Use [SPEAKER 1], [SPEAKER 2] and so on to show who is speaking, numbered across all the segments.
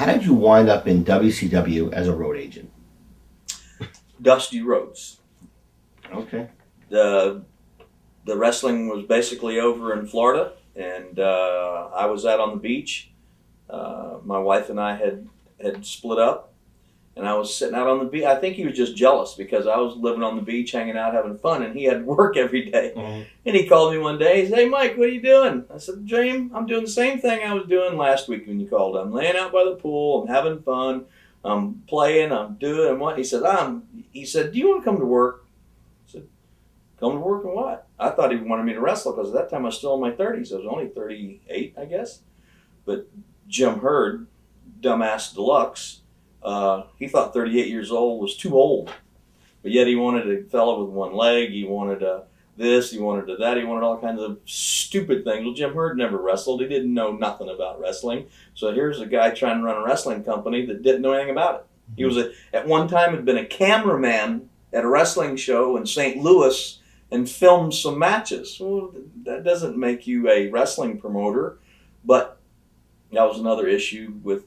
[SPEAKER 1] How did you wind up in WCW as a road agent?
[SPEAKER 2] Dusty roads.
[SPEAKER 1] Okay.
[SPEAKER 2] The wrestling was basically over in Florida, and I was out on the beach. My wife and I had split up, and I was sitting out on the beach. I think he was just jealous because I was living on the beach, hanging out, having fun, and he had to work every day.
[SPEAKER 1] Mm-hmm.
[SPEAKER 2] And he called me one day. He said, "Hey, Mike, what are you doing?" I said, "James, I'm doing the same thing I was doing last week when you called. I'm laying out by the pool. I'm having fun. I'm playing. I'm doing and what." He said, "Do you want to come to work?" I said, "Come to work and what?" I thought he wanted me to wrestle because at that time I was still in my 30s. I was only 38, I guess. But Jim Hurd, dumbass deluxe, he thought 38 years old was too old. But yet he wanted a fella with one leg. He wanted this. He wanted that. He wanted all kinds of stupid things. Well, Jim Hurd never wrestled. He didn't know nothing about wrestling. So here's a guy trying to run a wrestling company that didn't know anything about it. He was at one time had been a cameraman at a wrestling show in St. Louis and filmed some matches. Well, that doesn't make you a wrestling promoter, but that was another issue with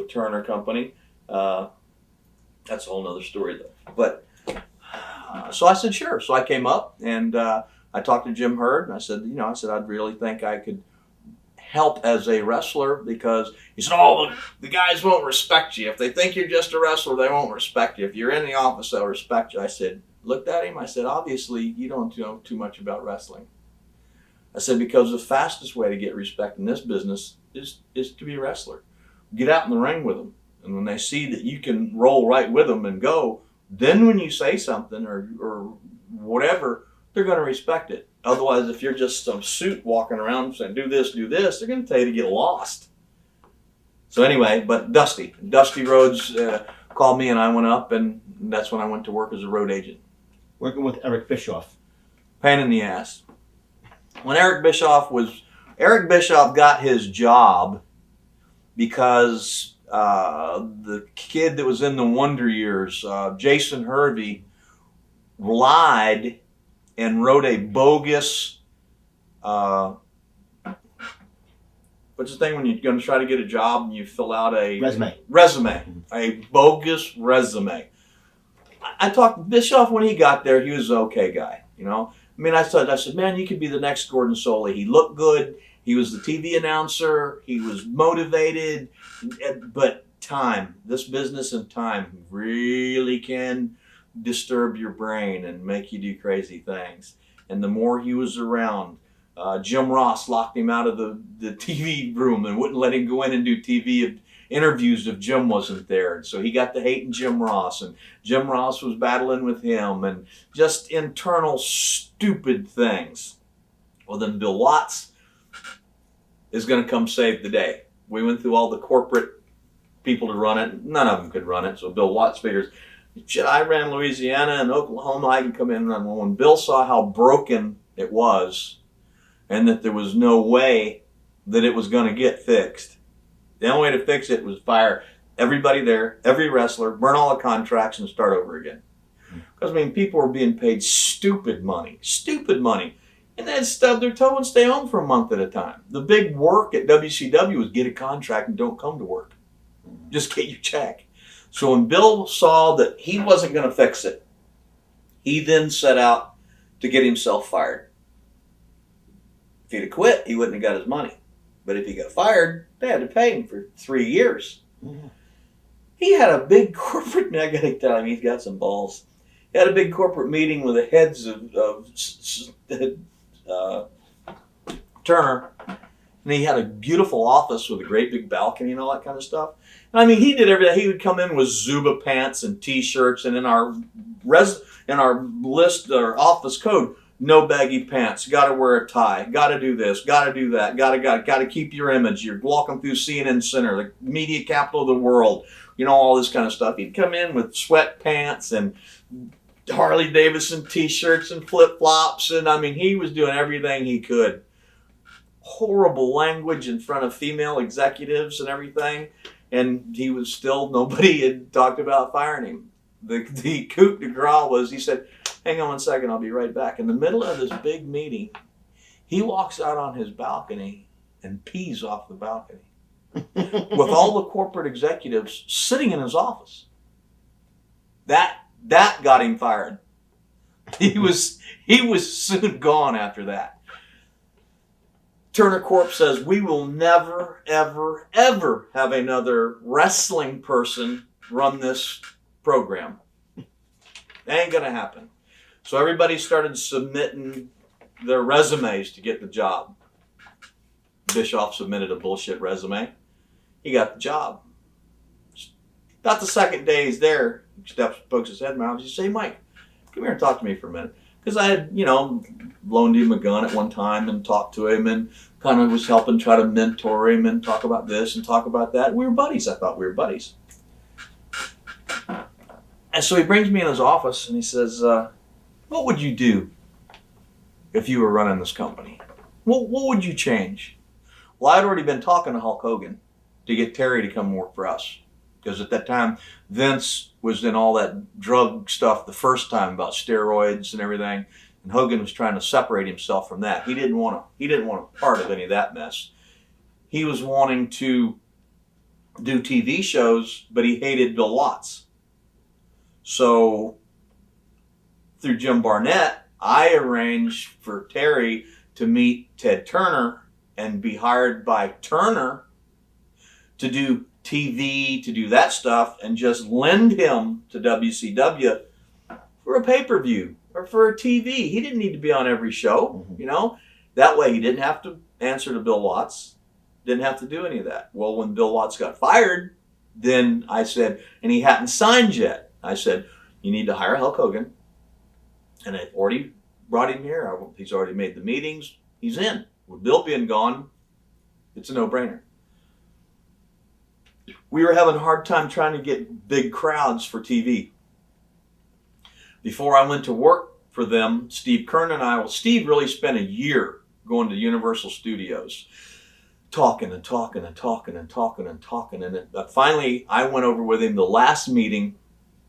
[SPEAKER 2] Turner Company. That's a whole nother story, though. But so I said, sure. So I came up and I talked to Jim Hurd, and I said, I'd really think I could help as a wrestler, because he said, "Oh, the guys won't respect you. If they think you're just a wrestler, they won't respect you. If you're in the office, they'll respect you." I said, looked at him. I said, "Obviously, you don't know too much about wrestling." I said, "Because the fastest way to get respect in this business is to be a wrestler. Get out in the ring with them. And when they see that you can roll right with them and go, then when you say something or whatever, they're going to respect it. Otherwise, if you're just some suit walking around saying, do this, they're going to tell you to get lost." So anyway, but Dusty Rhodes called me, and I went up, and that's when I went to work as a road agent.
[SPEAKER 1] Working with Eric Bischoff.
[SPEAKER 2] Pain in the ass. When Eric Bischoff got his job because the kid that was in the Wonder Years, Jason Hervey, lied and wrote a bogus, what's the thing when you're going to try to get a job and you fill out a resume, a bogus resume. I talked to Bischoff when he got there. He was an okay guy, I mean, I said, "Man, you could be the next Gordon Soley." He looked good. He was the TV announcer. He was motivated. But this business and time really can disturb your brain and make you do crazy things. And the more he was around, Jim Ross locked him out of the TV room and wouldn't let him go in and do TV interviews if Jim wasn't there. And so he got to hating Jim Ross, and Jim Ross was battling with him, and just internal stupid things. Well, then Bill Watts is going to come save the day. We went through all the corporate people to run it. None of them could run it. So Bill Watts figures, shit, I ran Louisiana and Oklahoma. I can come in and run one. When Bill saw how broken it was and that there was no way that it was going to get fixed, the only way to fix it was fire everybody there, every wrestler, burn all the contracts, and start over again. Because, people were being paid stupid money. And they'd stub their toe and stay home for a month at a time. The big work at WCW was get a contract and don't come to work. Just get your check. So when Bill saw that he wasn't going to fix it, he then set out to get himself fired. If he'd have quit, he wouldn't have got his money. But if he got fired, they had to pay him for 3 years. Mm-hmm. He had a big corporate, I got to tell him, he's got some balls. He had a big corporate meeting with the heads of Turner, and he had a beautiful office with a great big balcony and all that kind of stuff. And he did everything. He would come in with Zuba pants and T-shirts, and in our list, our office code, no baggy pants, got to wear a tie, got to do this, got to do that, got to keep your image. You're walking through CNN Center, the media capital of the world, all this kind of stuff. He'd come in with sweatpants and Harley Davidson T-shirts and flip-flops, and he was doing everything he could. Horrible language in front of female executives and everything, and he was still, nobody had talked about firing him. The coup de grace was, he said, "Hang on 1 second, I'll be right back." In the middle of this big meeting, he walks out on his balcony and pees off the balcony. with all the corporate executives sitting in his office. That got him fired. He was soon gone after that. Turner Corp says, we will never, ever, ever have another wrestling person run this program. That ain't going to happen. So everybody started submitting their resumes to get the job. Bischoff submitted a bullshit resume. He got the job. About the second day he's there, he steps, pokes his head in my office. He says, hey, Mike, come here and talk to me for a minute. Because I had, loaned him a gun at one time and talked to him and kind of was helping try to mentor him and talk about this and talk about that. We were buddies. I thought we were buddies. And so he brings me in his office and he says, what would you do if you were running this company? What would you change? Well, I'd already been talking to Hulk Hogan to get Terry to come work for us. Because at that time, Vince was in all that drug stuff the first time about steroids and everything. And Hogan was trying to separate himself from that. He didn't want a part of any of that mess. He was wanting to do TV shows, but he hated Bill Watts. So through Jim Barnett, I arranged for Terry to meet Ted Turner and be hired by Turner to do TV, to do that stuff, and just lend him to WCW for a pay-per-view or for a TV. He didn't need to be on every show, That way he didn't have to answer to Bill Watts, didn't have to do any of that. Well, when Bill Watts got fired, then I said, and he hadn't signed yet, I said, you need to hire Hulk Hogan. And I've already brought him here. He's already made the meetings. He's in. With Bill being gone, it's a no-brainer. We were having a hard time trying to get big crowds for TV. Before I went to work for them, Steve Kern and Steve really spent a year going to Universal Studios, talking. And finally, I went over with him the last meeting,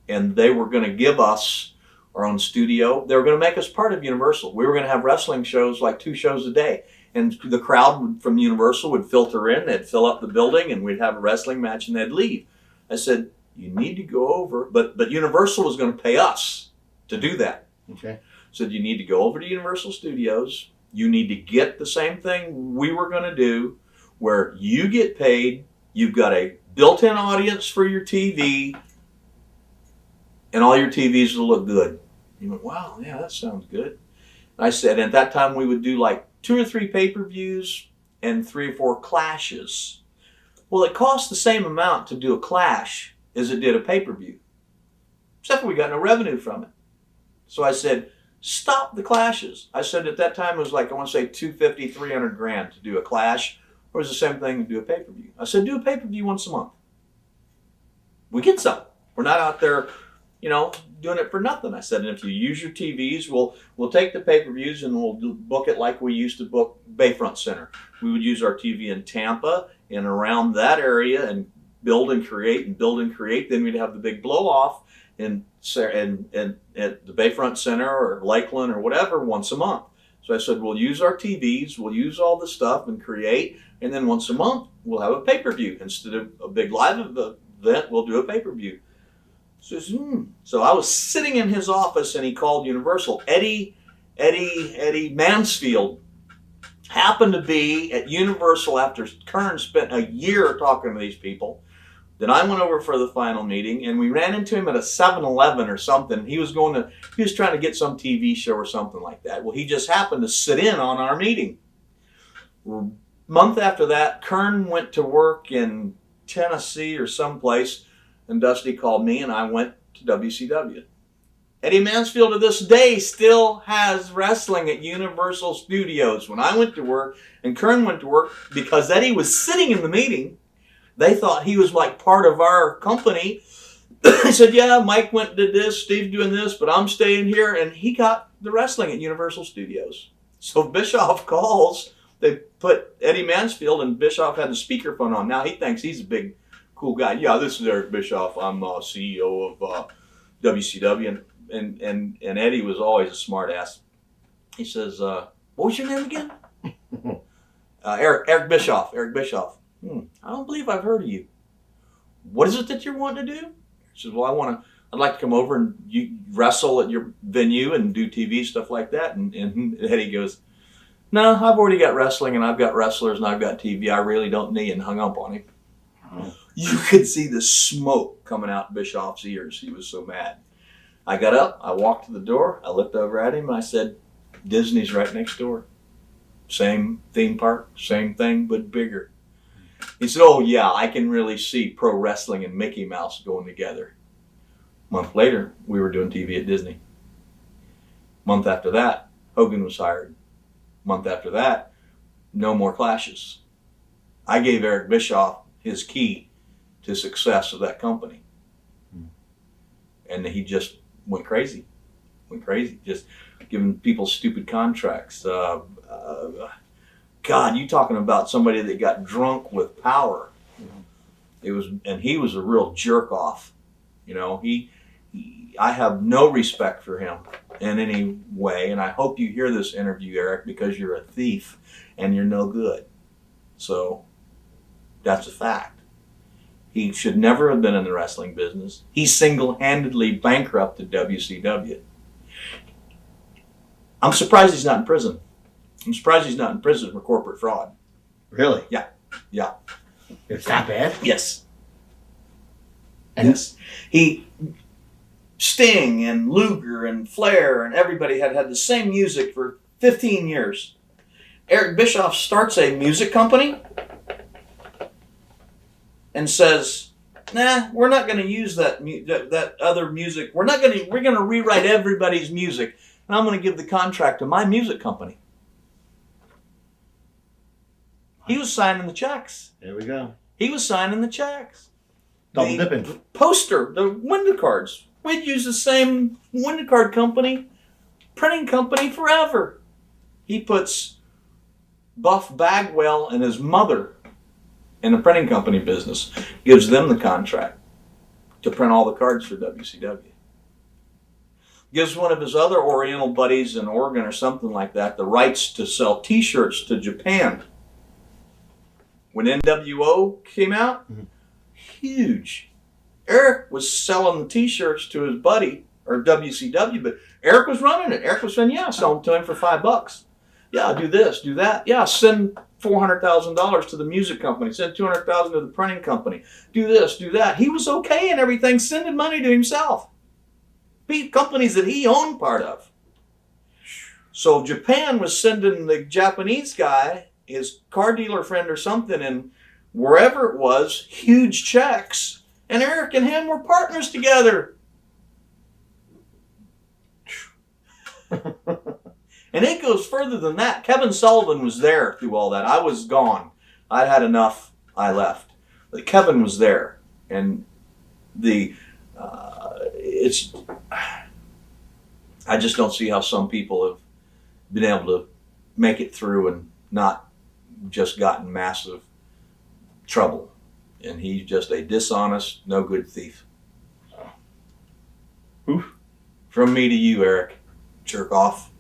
[SPEAKER 2] and they were going to give us our own studio. They were going to make us part of Universal. We were going to have wrestling shows, like 2 shows a day. And the crowd from Universal would filter in, they'd fill up the building, and we'd have a wrestling match, and they'd leave. I said, you need to go over, but Universal was going to pay us to do that.
[SPEAKER 1] Okay.
[SPEAKER 2] Said, you need to go over to Universal Studios. You need to get the same thing we were going to do, where you get paid, you've got a built-in audience for your TV, and all your TVs will look good. He went, wow, yeah, that sounds good. I said, at that time we would do like 2 or 3 pay-per-views and 3 or 4 clashes. Well, it cost the same amount to do a clash as it did a pay-per-view, except for we got no revenue from it. So I said, stop the clashes. I said at that time it was like, I want to say $250, $300 to do a clash, or it was the same thing to do a pay-per-view. I said, do a pay-per-view once a month. We get some. We're not out there, doing it for nothing. I said, and if you use your TVs, we'll take the pay-per-views and we'll book it like we used to book Bayfront Center. We would use our TV in Tampa and around that area and build and create. Then we'd have the big blow-off and at the Bayfront Center or Lakeland or whatever once a month. So I said, we'll use our TVs, we'll use all the stuff and create, and then once a month we'll have a pay-per-view. Instead of a big live event, we'll do a pay-per-view. So I was sitting in his office and he called Universal. Eddie Mansfield happened to be at Universal after Kern spent a year talking to these people. Then I went over for the final meeting and we ran into him at a 7-Eleven or something. He was trying to get some TV show or something like that. Well, he just happened to sit in on our meeting. A month after that, Kern went to work in Tennessee or someplace. And Dusty called me, and I went to WCW. Eddie Mansfield to this day still has wrestling at Universal Studios. When I went to work and Kern went to work, because Eddie was sitting in the meeting, they thought he was like part of our company. He said, yeah, Mike went and did this, Steve's doing this, but I'm staying here. And he got the wrestling at Universal Studios. So Bischoff calls. They put Eddie Mansfield, and Bischoff had the speakerphone on. Now he thinks he's a big cool guy. Yeah, this is Eric Bischoff. I'm CEO of WCW. And Eddie was always a smart ass. He says, what was your name again? Eric Bischoff. Eric Bischoff. I don't believe I've heard of you. What is it that you're wanting to do? He says, well, I'd like to come over and you wrestle at your venue and do TV stuff like that. And Eddie goes, no, I've already got wrestling and I've got wrestlers and I've got TV. I really don't need, and hung up on him. Oh. You could see the smoke coming out Bischoff's ears. He was so mad. I got up, I walked to the door, I looked over at him and I said, Disney's right next door. Same theme park, same thing, but bigger. He said, oh yeah, I can really see pro wrestling and Mickey Mouse going together. A month later, we were doing TV at Disney. Month after that, Hogan was hired. Month after that, no more clashes. I gave Eric Bischoff his key to success of that company. And he just went crazy, just giving people stupid contracts. God, you talking about somebody that got drunk with power. He was a real jerk off. You know, I have no respect for him in any way, and I hope you hear this interview, Eric, because you're a thief and you're no good. So that's a fact. He should never have been in the wrestling business. He single-handedly bankrupted WCW. I'm surprised he's not in prison. I'm surprised he's not in prison for corporate fraud.
[SPEAKER 1] Really?
[SPEAKER 2] Yeah.
[SPEAKER 1] It's that bad?
[SPEAKER 2] Yes.
[SPEAKER 1] And
[SPEAKER 2] yes. Sting and Luger and Flair and everybody had the same music for 15 years. Eric Bischoff starts a music company and says, nah, we're not going to use that other music. We're going to rewrite everybody's music, and I'm going to give the contract to my music company. He was signing the checks.
[SPEAKER 1] There we go.
[SPEAKER 2] He was signing the checks.
[SPEAKER 1] Double dipping.
[SPEAKER 2] Poster, the window cards. We'd use the same window card company, printing company forever. He puts Buff Bagwell and his mother in the printing company business, gives them the contract to print all the cards for WCW. Gives one of his other Oriental buddies in Oregon or something like that the rights to sell T-shirts to Japan. When NWO came out, huge. Eric was selling the T-shirts to his buddy, or WCW, but Eric was running it. Eric was saying, yeah, sell them to him for $5. Yeah, do this, do that. Yeah, send $400,000 to the music company. Send $200,000 to the printing company. Do this, do that. He was okay and everything, sending money to himself. Companies that he owned part of. So Japan was sending the Japanese guy, his car dealer friend or something, and wherever it was, huge checks. And Eric and him were partners together. And it goes further than that. Kevin Sullivan was there through all that. I was gone. I'd had enough. I left. But Kevin was there. And I just don't see how some people have been able to make it through and not just gotten massive trouble. And he's just a dishonest, no good thief.
[SPEAKER 1] Oof.
[SPEAKER 2] From me to you, Eric. Jerk off.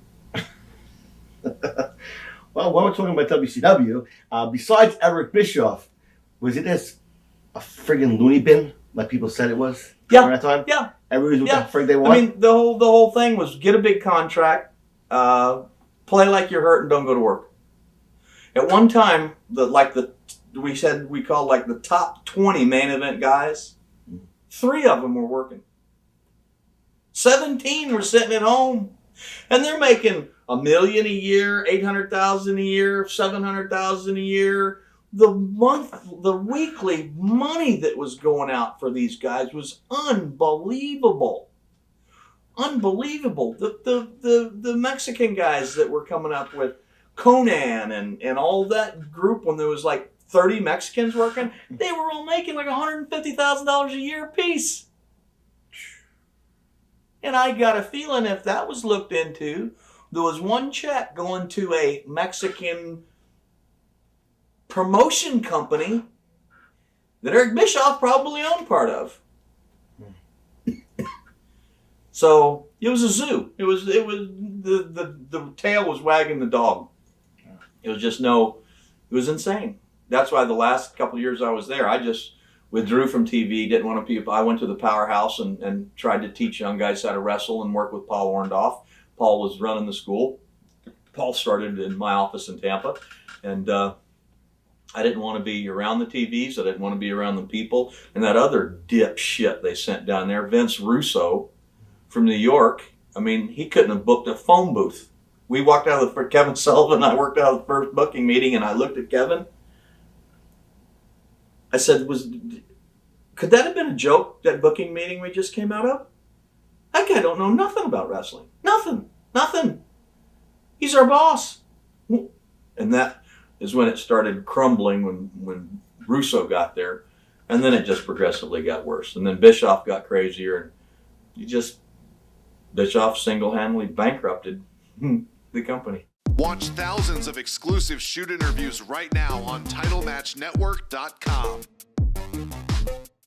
[SPEAKER 1] Well, while we're talking about WCW, besides Eric Bischoff, was it this a friggin' loony bin, like people said it was?
[SPEAKER 2] Yeah.
[SPEAKER 1] During that time?
[SPEAKER 2] Yeah.
[SPEAKER 1] Everybody was what the frig they want?
[SPEAKER 2] I mean, the whole thing was get a big contract, play like you're hurt and don't go to work. At one time, we called like the top 20 main event guys, 3 of them were working. 17 were sitting at home. And they're making $1 million a year, $800,000 a year, $700,000 a year. The weekly money that was going out for these guys was unbelievable. Unbelievable. The Mexican guys that were coming up with Conan and all that group, when there was like 30 Mexicans working, they were all making like $150,000 a year apiece. And I got a feeling if that was looked into, there was one check going to a Mexican promotion company that Eric Bischoff probably owned part of. So it was a zoo. It was the tail was wagging the dog. It was just it was insane. that's why the last couple of years I was there, I just withdrew from TV, didn't want to be. I went to the Powerhouse and tried to teach young guys how to wrestle and work with Paul Orndorff. Paul was running the school. Paul started in my office in Tampa, and I didn't want to be around the TVs. I didn't want to be around the people. And that other dipshit they sent down there, Vince Russo from New York, I mean, he couldn't have booked a phone booth. We walked out of Kevin Sullivan and I worked out of the first booking meeting, and I looked at Kevin. I said, could that have been a joke, that booking meeting we just came out of? That guy don't know nothing about wrestling. Nothing. He's our boss. And that is when it started crumbling when Russo got there. And then it just progressively got worse. And then Bischoff got crazier. And Bischoff single-handedly bankrupted the company.
[SPEAKER 3] Watch thousands of exclusive shoot interviews right now on TitleMatchNetwork.com.